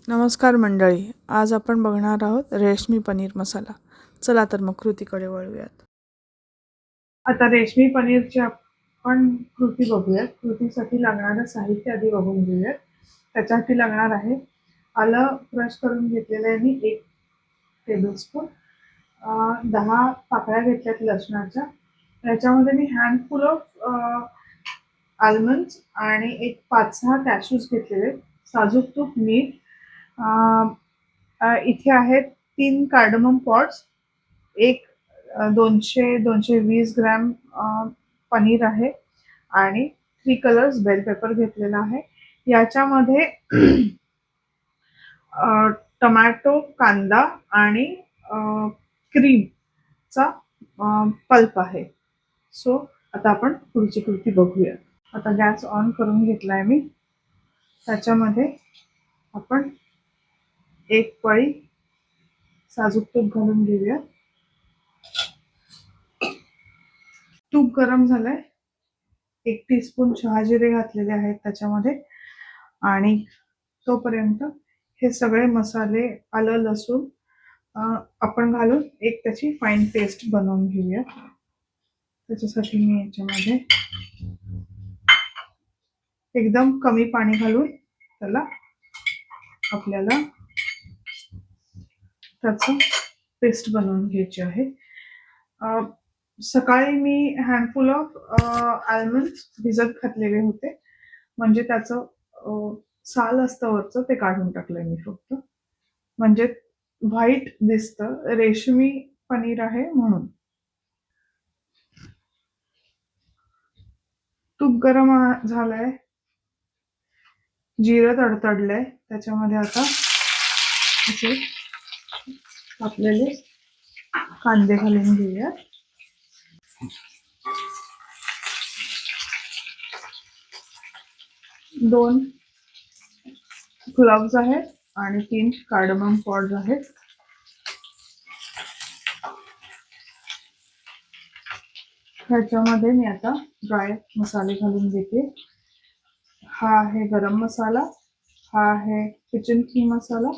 नमस्कार मंडळी, आज आपण बघणार आहोत रेशमी पनीर मसाला. चला तर मग कृतीकडे वळूयात. आता रेशमी पनीरची आपण कृती बघूयात. कृतीसाठी लागणारं साहित्य आधी बघून घेऊयात. त्याच्यासाठी लागणार आहे आलं क्रश करून घेतलेलं आहे मी 1 टेबलस्पून, 10 पाकळ्या घेतल्यात लसणाच्या. याच्यामध्ये मी हँडफुल ऑफ आल्मंड्स आणि एक 5-6 कॅशूज घेतलेले, साजूक तूप, मीठ. इथे आहेत 3 कार्डमम पॉड्स, एक 200-220 ग्रॅम पनीर आहे आणि 3 कलर्स बेल पेपर घेतलेला आहे. याच्यामध्ये टोमॅटो, कांदा आणि क्रीमचा पल्प आहे. सो आता आपण पुढची कृती बघूया. आता गॅस ऑन करून घेतलाय मी. त्याच्यामध्ये आपण एक पळी साजूक तूप घालून घेऊया. तूप गरम झालंय. 1 टीस्पून शहाजिरे घातलेले आहेत त्याच्यामध्ये आणि तोपर्यंत हे सगळे मसाले, आलं, लसूण आपण घालून एक त्याची फाईन पेस्ट बनवून घेऊया. त्याच्यासाठी मी याच्यामध्ये एकदम कमी पाणी घालून त्याला आपल्याला त्याचं पेस्ट बनवून घ्यायची आहे. सकाळी मी हँडफुल ऑफ आल्मंड्स भिजत घातलेले होते, म्हणजे त्याचं साल असतं वरचं ते काढून टाकलंय मी फक्त, म्हणजे व्हाईट दिसतं, रेशमी पनीर आहे म्हणून. तूप गरम झालंय, जिरं तडतडलंय. त्याच्यामध्ये आता असे कापलेले कांदे घालून घेऊया. दोन क्लव्स आहेत आणि 3 कार्डमम पॉड्स आहेत. ह्याच्यामध्ये मी आता ड्राय मसाले घालून घेते. हा आहे गरम मसाला, हा आहे किचन किंग मसाला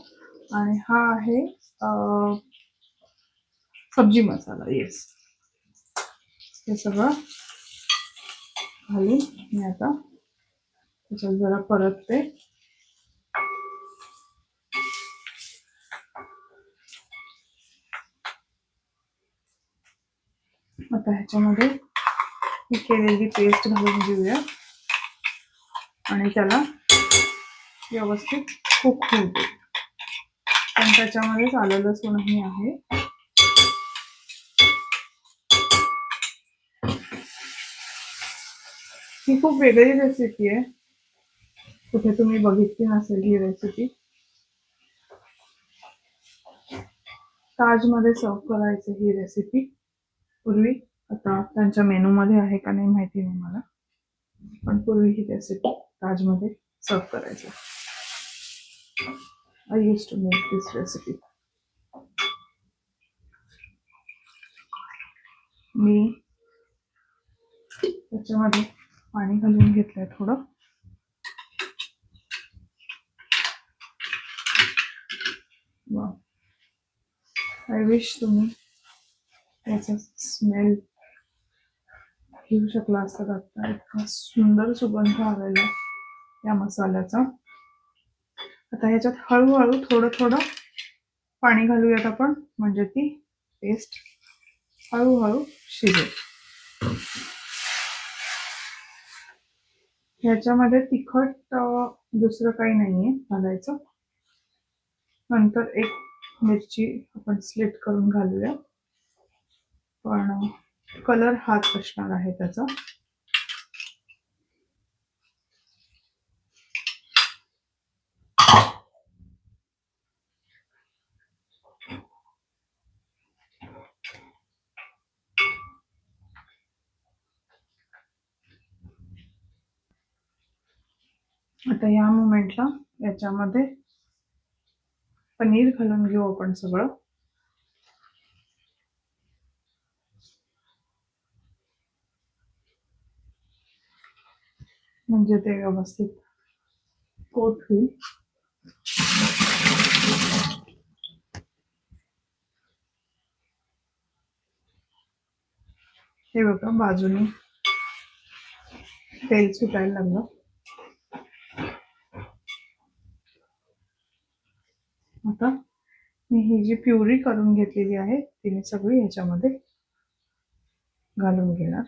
आणि हा आहे सब्जी मसाला. येस, हे सगळं घालून मी आता त्याच्यात जरा परतते. आता ह्याच्यामध्ये ही केलेली पेस्ट घालून घेऊया आणि त्याला व्यवस्थित कुक होऊ दे. पण त्याच्यामध्ये आलं लसूणही आहे. ही खूप वेगळी रेसिपी आहे, कुठे तुम्ही बघितली नसेल ही रेसिपी. ताजमध्ये सर्व करायची ही रेसिपी पूर्वी. आता त्यांच्या मेनूमध्ये आहे का नाही माहिती नाही मला, पण पूर्वी ही रेसिपी ताजमध्ये सर्व करायची. I used to make this recipe. मी त्याच्यामध्ये पाणी घालून घेतलंय थोडं. आय विश तुम्ही त्याचा स्मेल घेऊ शकला असता. आता इतका सुंदर सुगंध आलेला या मसाल्याचा. आता ह्याच्यात हळूहळू थोडं थोडं पाणी घालूयात आपण, म्हणजे ती पेस्ट हळूहळू शिजेल. ह्याच्यामध्ये तिखट दुसरं काही नाहीये घालायचं. नंतर एक मिरची आपण स्लिट करून घालूया, पण कलर हाच असणार आहे त्याचा. आता या मोमेंटला याच्यामध्ये पनीर घालून घेऊ आपण सगळं. म्हणजे ते व्यवस्थित कोट होईल. हे बघा बाजूनी तेल सुटायला लागलं. आता मी ही जी प्युरी करून घेतलेली आहे ती मी सगळी ह्याच्यामध्ये घालून घेणार.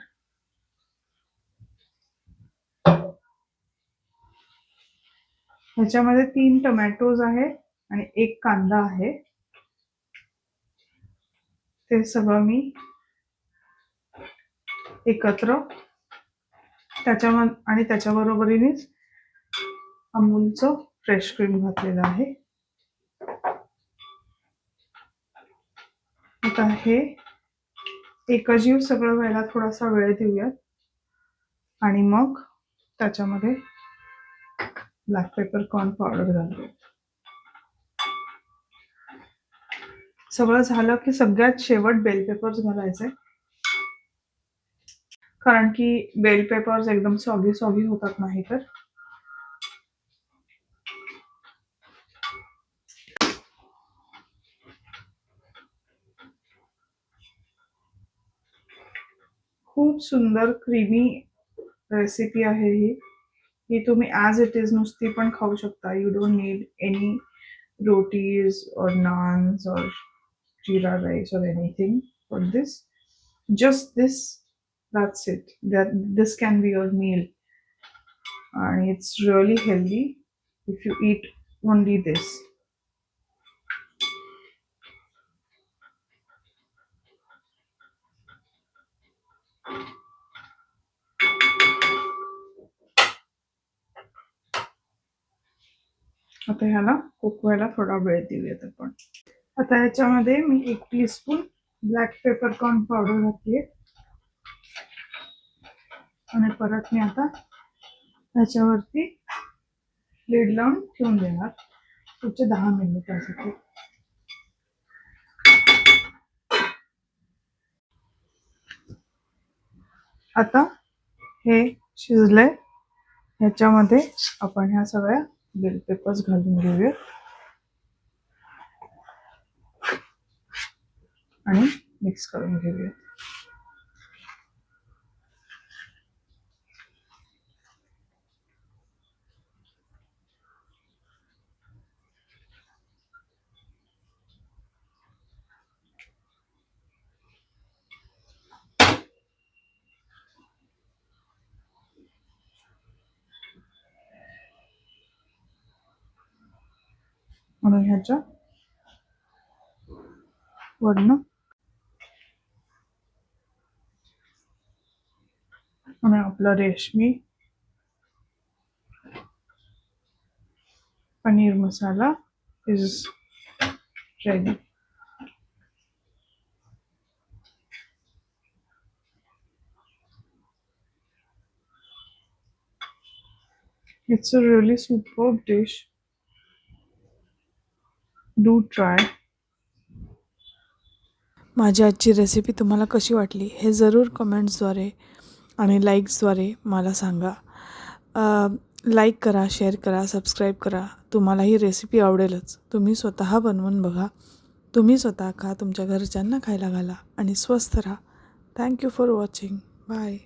ह्याच्यामध्ये 3 टोमॅटोज आहे आणि 1 कांदा आहे. ते सगळं मी एकत्र आणि त्याच्याबरोबरीनेच अमूलचं फ्रेश क्रीम घातलेलं आहे. आता हे एकजीव सगळं व्हायला थोडासा वेळ देऊयात आणि मग त्याच्यामध्ये ब्लॅक पेपर कॉर्न पावडर घालूया. सगळं झालं की सगळ्यात शेवट बेल पेपर्स घालायचे, कारण की बेल पेपर्स एकदम सॉगी सॉगी होतात नाही तर. खूप सुंदर क्रीमी रेसिपी आहे ही तुम्ही ॲज इट इज नुसती पण खाऊ शकता. You don't need any rotis और नान्स और जीरा राइस और anything for this. Just this, that's it. This can be your meal, and it's really healthy if you eat only this. आता ह्याला कुक व्हायला थोडा वेळ देऊयात आपण. आता ह्याच्यामध्ये मी 1 teaspoon black paper corn powder घातली आणि परत मी आता ह्याच्यावरती लीड लावून ठेवून देणार पुढचे 10 मिनिटांसाठी. आता हे शिजलंय. ह्याच्यामध्ये आपण ह्या सगळ्या बेल पेपर्स घालून घेऊया आणि मिक्स करून घेऊया. म्हणून ह्याच्या वरनं आणि आपला reshmi paneer masala is ready. It's a really superb dish. Do try. माझी आजची रेसिपी तुम्हाला कशी वाटली हे जरूर कमेंट्सद्वारे आणि लाईक्सद्वारे मला सांगा. लाईक करा, शेअर करा, सबस्क्राईब करा. तुम्हाला ही रेसिपी आवडेलच. तुम्ही स्वतः बनवून बघा. तुम्ही स्वतः खा, तुमच्या घरच्यांना खायला घाला आणि स्वस्थ राहा. Thank you for watching. बाय.